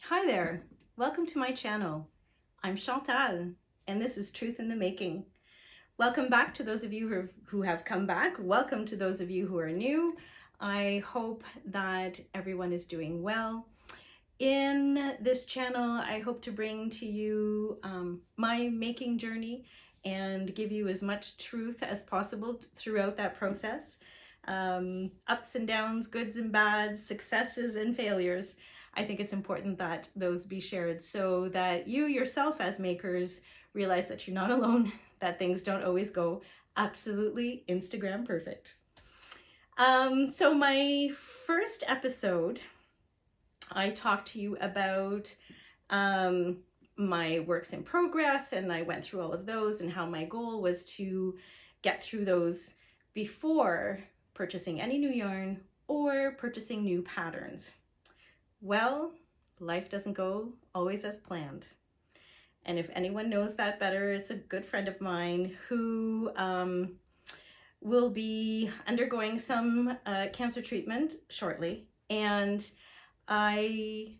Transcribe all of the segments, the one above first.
Hi there, welcome to my channel. I'm Chantal and this is Truth in the Making. Welcome back to those of you who have come back. Welcome to those of you who are new. I hope that everyone is doing well. In this channel, I hope to bring to you my making journey and give you as much truth as possible throughout that process. Ups and downs, goods and bads, successes and failures. I think it's important that those be shared so that you yourself as makers realize that you're not alone, that things don't always go absolutely Instagram perfect. So my first episode, I talked to you about my works in progress, and I went through all of those and how my goal was to get through those before purchasing any new yarn or purchasing new patterns. Well, life doesn't go always as planned. And if anyone knows that better, it's a good friend of mine who will be undergoing some cancer treatment shortly. And I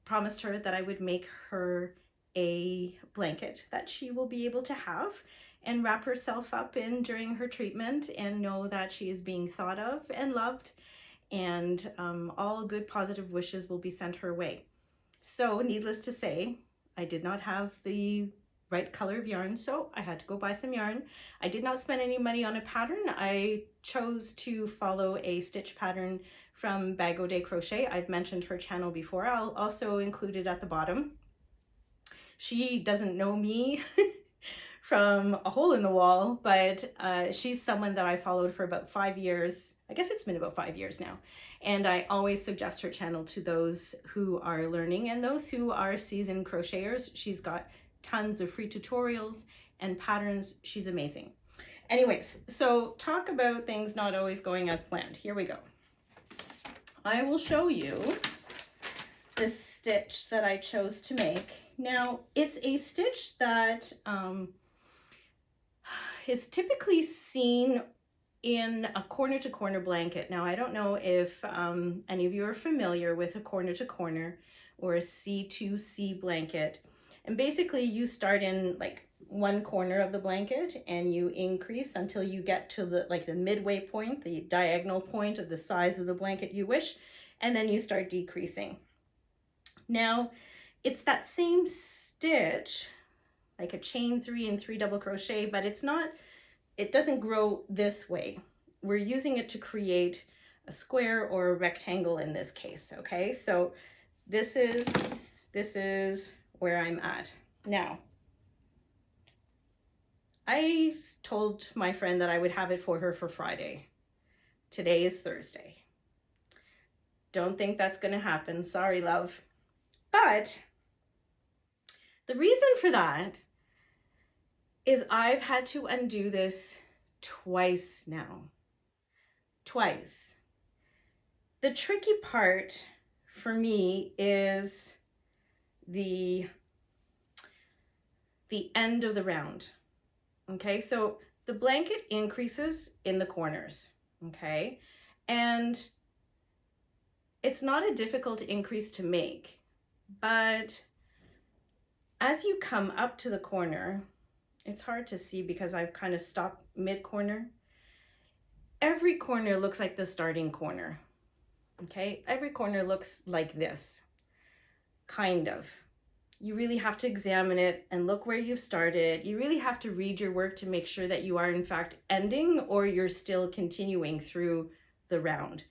promised her that I would make her a blanket that she will be able to have and wrap herself up in during her treatment and know that she is being thought of and loved, and all good positive wishes will be sent her way. So needless to say, I did not have the right color of yarn, so I had to go buy some yarn. I did not spend any money on a pattern. I chose to follow a stitch pattern from Bag O' Day Crochet. I've mentioned her channel before. I'll also include it at the bottom. She doesn't know me from a hole in the wall, but she's someone that I followed for about 5 years. I guess it's been about 5 years now. And I always suggest her channel to those who are learning and those who are seasoned crocheters. She's got tons of free tutorials and patterns. She's amazing. Anyways, so talk about things not always going as planned. Here we go. I will show you this stitch that I chose to make. Now, it's a stitch that is typically seen in a corner-to-corner blanket. Now, I don't know if any of you are familiar with a corner-to-corner or a C2C blanket. And basically, you start in like one corner of the blanket and you increase until you get to the midway point, the diagonal point of the size of the blanket you wish, and then you start decreasing. Now, it's that same stitch, like a chain 3 and 3 double crochet, but it doesn't grow this way. We're using it to create a square or a rectangle in this case, okay? So this is where I'm at. Now, I told my friend that I would have it for her for Friday. Today is Thursday. Don't think that's gonna happen, sorry, love. But the reason for that is I've had to undo this twice now. Twice. The tricky part for me is the end of the round. Okay, so the blanket increases in the corners, okay? And it's not a difficult increase to make, but as you come up to the corner, it's hard to see because I've kind of stopped mid-corner. Every corner looks like the starting corner, okay? Every corner looks like this, kind of. You really have to examine it and look where you've started. You really have to read your work to make sure that you are in fact ending or you're still continuing through the round.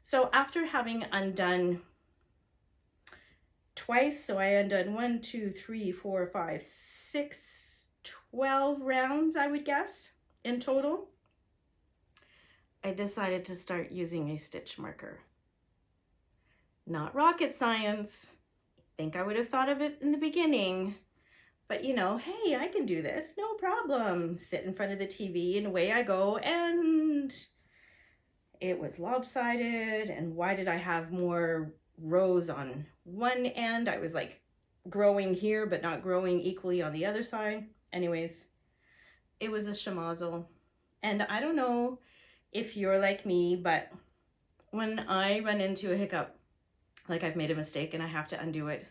So after having undone twice, so I undone 1, 2, 3, 4, 5, 6, 12 rounds, I would guess, in total, I decided to start using a stitch marker. Not rocket science. I think I would have thought of it in the beginning, but you know, hey, I can do this, no problem. Sit in front of the TV and away I go, and it was lopsided. And why did I have more rows on one end? I was like growing here, but not growing equally on the other side. Anyways, it was a schmozzle. And I don't know if you're like me, but when I run into a hiccup, like I've made a mistake and I have to undo it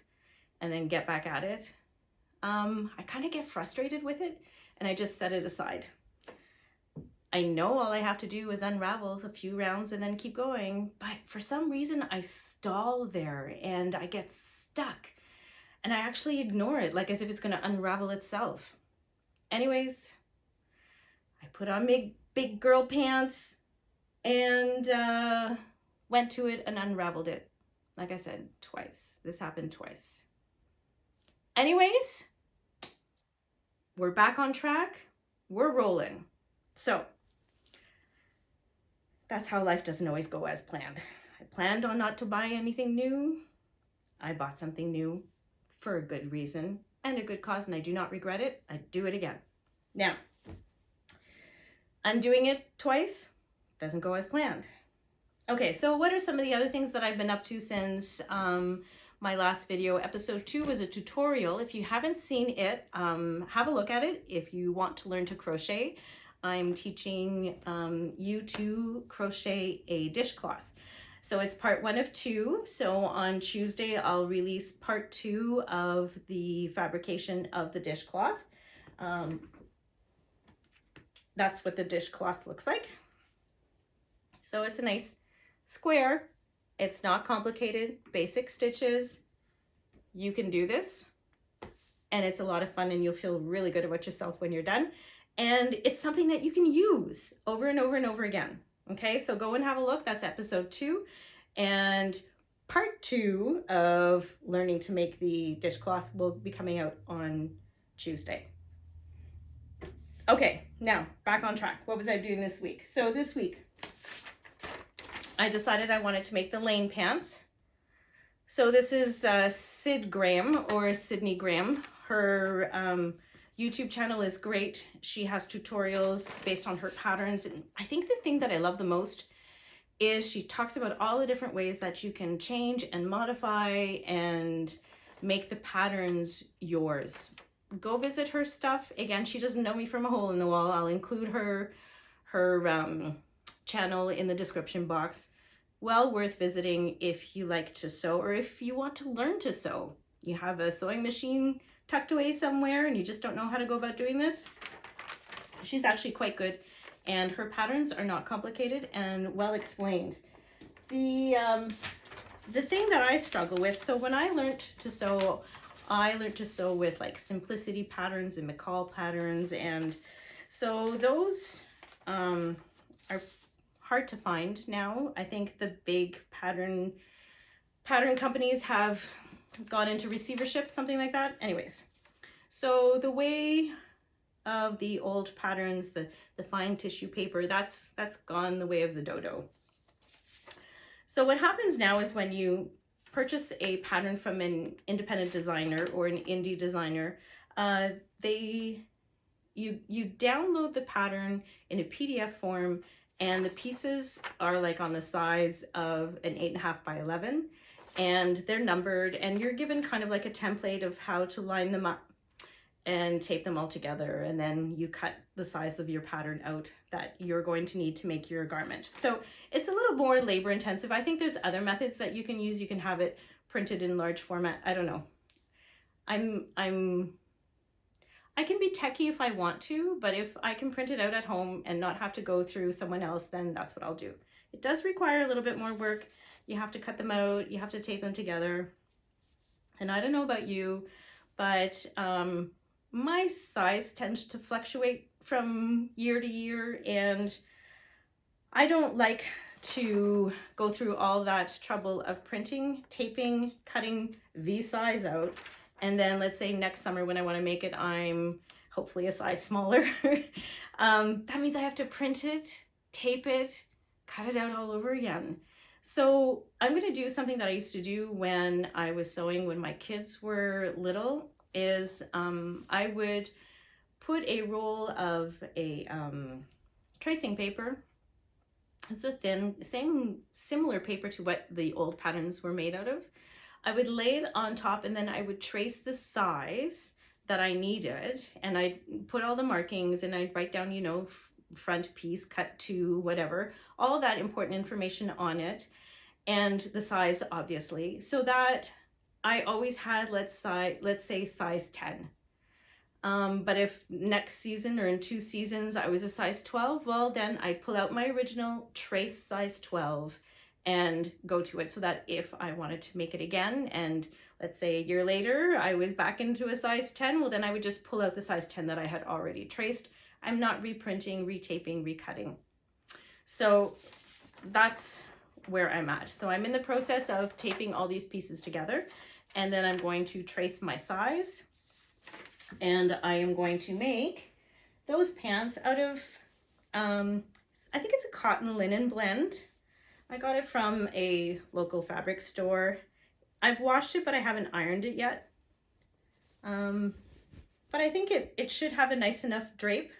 and then get back at it, I kind of get frustrated with it and I just set it aside. I know all I have to do is unravel a few rounds and then keep going, but for some reason I stall there and I get stuck and I actually ignore it, like as if it's going to unravel itself. Anyways, I put on big girl pants and went to it and unraveled it. Like I said, twice. This happened twice. Anyways, we're back on track. We're rolling. So that's how life doesn't always go as planned. I planned on not to buy anything new. I bought something new for a good reason and a good cause, and I do not regret it. I'd do it again. Now, undoing it twice doesn't go as planned. Okay, so what are some of the other things that I've been up to since my last video? Episode 2 was a tutorial. If you haven't seen it, have a look at it. If you want to learn to crochet, I'm teaching you to crochet a dishcloth. So it's part 1 of 2. So on Tuesday, I'll release part 2 of the fabrication of the dishcloth. That's what the dishcloth looks like. So it's a nice square. It's not complicated, basic stitches. You can do this and it's a lot of fun and you'll feel really good about yourself when you're done. And it's something that you can use over and over and over again. Okay, so go and have a look. That's episode 2. And part 2 of learning to make the dishcloth will be coming out on Tuesday. Okay, now back on track. What was I doing this week? So this week, I decided I wanted to make the lane pants. So this is Sid Graham or Sydney Graham. Her YouTube channel is great. She has tutorials based on her patterns. And I think the thing that I love the most is she talks about all the different ways that you can change and modify and make the patterns yours. Go visit her stuff. Again, she doesn't know me from a hole in the wall. I'll include her channel in the description box. Well worth visiting if you like to sew or if you want to learn to sew. You have a sewing machine tucked away somewhere and you just don't know how to go about doing this. She's actually quite good and her patterns are not complicated and well explained. The thing that I struggle with, so when I learned to sew with like Simplicity patterns and McCall patterns, and so those are hard to find now. I think the big pattern companies have gone into receivership, something like that. Anyways, so the way of the old patterns, the fine tissue paper, that's gone the way of the dodo. So what happens now is when you purchase a pattern from an independent designer or an indie designer, you download the pattern in a PDF form, and the pieces are like on the size of an 8.5 by 11, and they're numbered, and you're given kind of like a template of how to line them up and tape them all together, and then you cut the size of your pattern out that you're going to need to make your garment. So it's a little more labor intensive. I think there's other methods that you can use. You can have it printed in large format. I don't know. I can be techie if I want to, but if I can print it out at home and not have to go through someone else, then that's what I'll do. It does require a little bit more work. You have to cut them out, you have to tape them together. And I don't know about you, but my size tends to fluctuate from year to year, and I don't like to go through all that trouble of printing, taping, cutting the size out, and then let's say next summer when I want to make it, I'm hopefully a size smaller. That means I have to print it, tape it, cut it out all over again. So I'm going to do something that I used to do when I was sewing when my kids were little, is I would put a roll of a tracing paper. It's a thin, similar paper to what the old patterns were made out of. I would lay it on top, and then I would trace the size that I needed, and I'd put all the markings, and I'd write down, you know, front piece cut to whatever, all that important information on it. and the size, obviously, so that I always had, let's say size 10. But if next season or in 2 seasons I was a size 12, well, then I'd pull out my original, trace size 12 and go to it, so that if I wanted to make it again, and let's say a year later I was back into a size 10, well, then I would just pull out the size 10 that I had already traced. I'm not reprinting, retaping, recutting. So that's where I'm at. So I'm in the process of taping all these pieces together, and then I'm going to trace my size, and I am going to make those pants out of, I think it's a cotton linen blend. I got it from a local fabric store. I've washed it, but I haven't ironed it yet. But I think it should have a nice enough drape.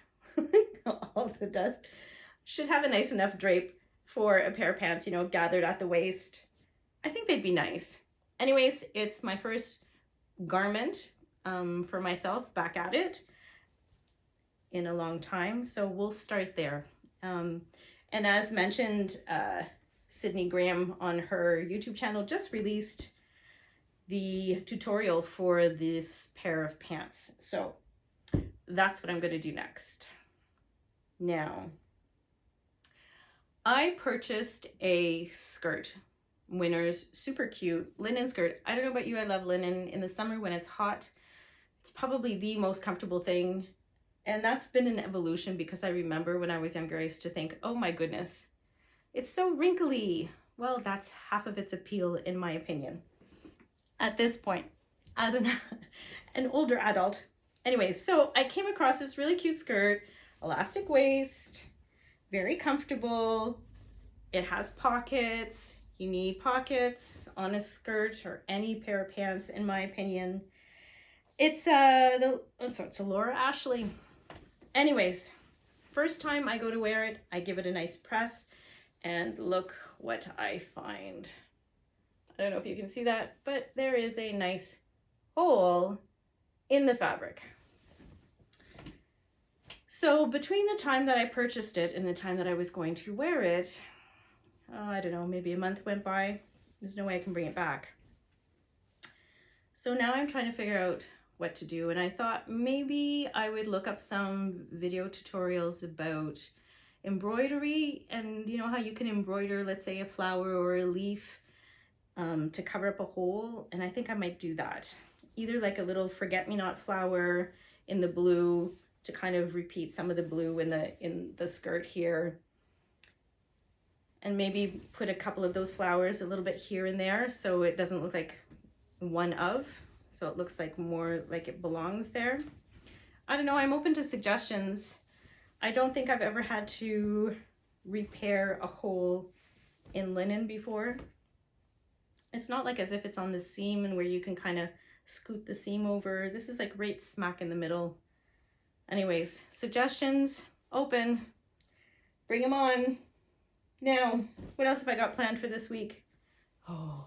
All the dust should have a nice enough drape for a pair of pants, you know, gathered at the waist. I think they'd be nice. Anyways, it's my first garment for myself, back at it in a long time, so we'll start there. And as mentioned, Sydney Graham on her YouTube channel just released the tutorial for this pair of pants, so that's what I'm going to do next. Now, I purchased a skirt, Winners, super cute linen skirt. I don't know about you, I love linen. In the summer when it's hot, it's probably the most comfortable thing. And that's been an evolution, because I remember when I was younger, I used to think, oh my goodness, it's so wrinkly. Well, that's half of its appeal, in my opinion, at this point, as an older adult. Anyways, so I came across this really cute skirt, elastic waist, very comfortable. It has pockets. You need pockets on a skirt or any pair of pants, in my opinion. It's it's a Laura Ashley. Anyways, first time I go to wear it, I give it a nice press, and look what I find. I don't know if you can see that, but there is a nice hole in the fabric. So between the time that I purchased it and the time that I was going to wear it, I don't know, maybe a month went by. There's no way I can bring it back. So now I'm trying to figure out what to do, and I thought maybe I would look up some video tutorials about embroidery, and you know how you can embroider, let's say, a flower or a leaf to cover up a hole. And I think I might do that, either like a little forget-me-not flower in the blue to kind of repeat some of the blue in the skirt here, and maybe put a couple of those flowers a little bit here and there, so it doesn't look like one of, so it looks like more like it belongs there. I don't know, I'm open to suggestions. I don't think I've ever had to repair a hole in linen before. It's not like as if it's on the seam and where you can kind of scoot the seam over. This is like right smack in the middle. Anyways, suggestions, open, bring them on. Now, what else have I got planned for this week? Oh,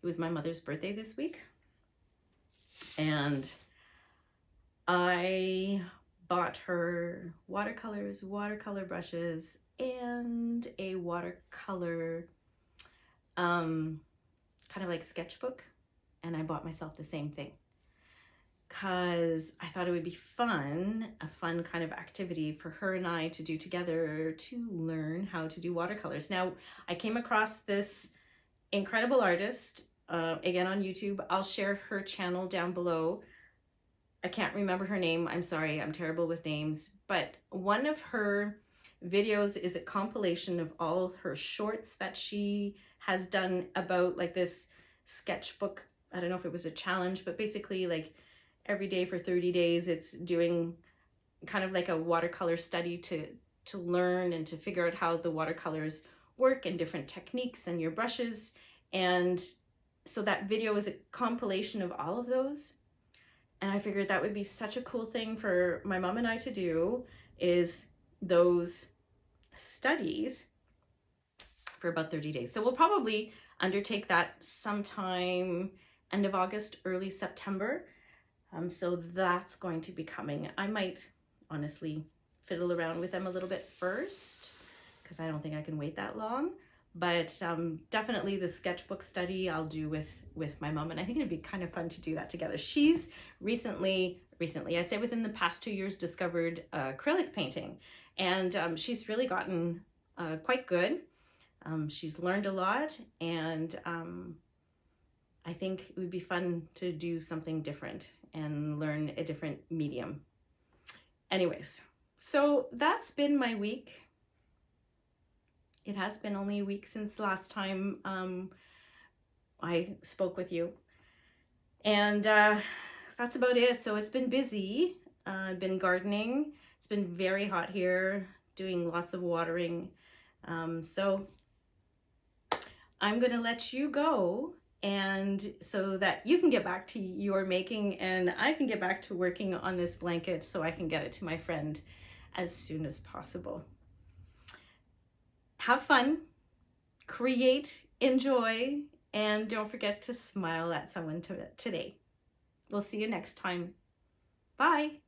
it was my mother's birthday this week, and I bought her watercolors, watercolor brushes, and a watercolor kind of like sketchbook, and I bought myself the same thing because I thought it would be fun, a fun kind of activity for her and I to do together to learn how to do watercolors. Now, I came across this incredible artist, again on YouTube. I'll share her channel down below. I can't remember her name. I'm sorry, I'm terrible with names. But one of her videos is a compilation of all her shorts that she has done about like this sketchbook. I don't know if it was a challenge, but basically like every day for 30 days, it's doing kind of like a watercolor study to learn and to figure out how the watercolors work and different techniques and your brushes. And so that video is a compilation of all of those. And I figured that would be such a cool thing for my mom and I to do, is those studies for about 30 days. So we'll probably undertake that sometime end of August, early September. So that's going to be coming. I might honestly fiddle around with them a little bit first, because I don't think I can wait that long. But definitely the sketchbook study I'll do with my mom, and I think it'd be kind of fun to do that together. She's recently, I'd say within the past 2 years, discovered acrylic painting, and she's really gotten quite good. She's learned a lot, and I think it would be fun to do something different and learn a different medium. Anyways, so that's been my week. It has been only a week since the last time I spoke with you. And that's about it. So it's been busy. I've been gardening. It's been very hot here, doing lots of watering. So I'm going to let you go, and so that you can get back to your making and I can get back to working on this blanket so I can get it to my friend as soon as possible. Have fun, create, enjoy, and don't forget to smile at someone today. We'll see you next time. Bye.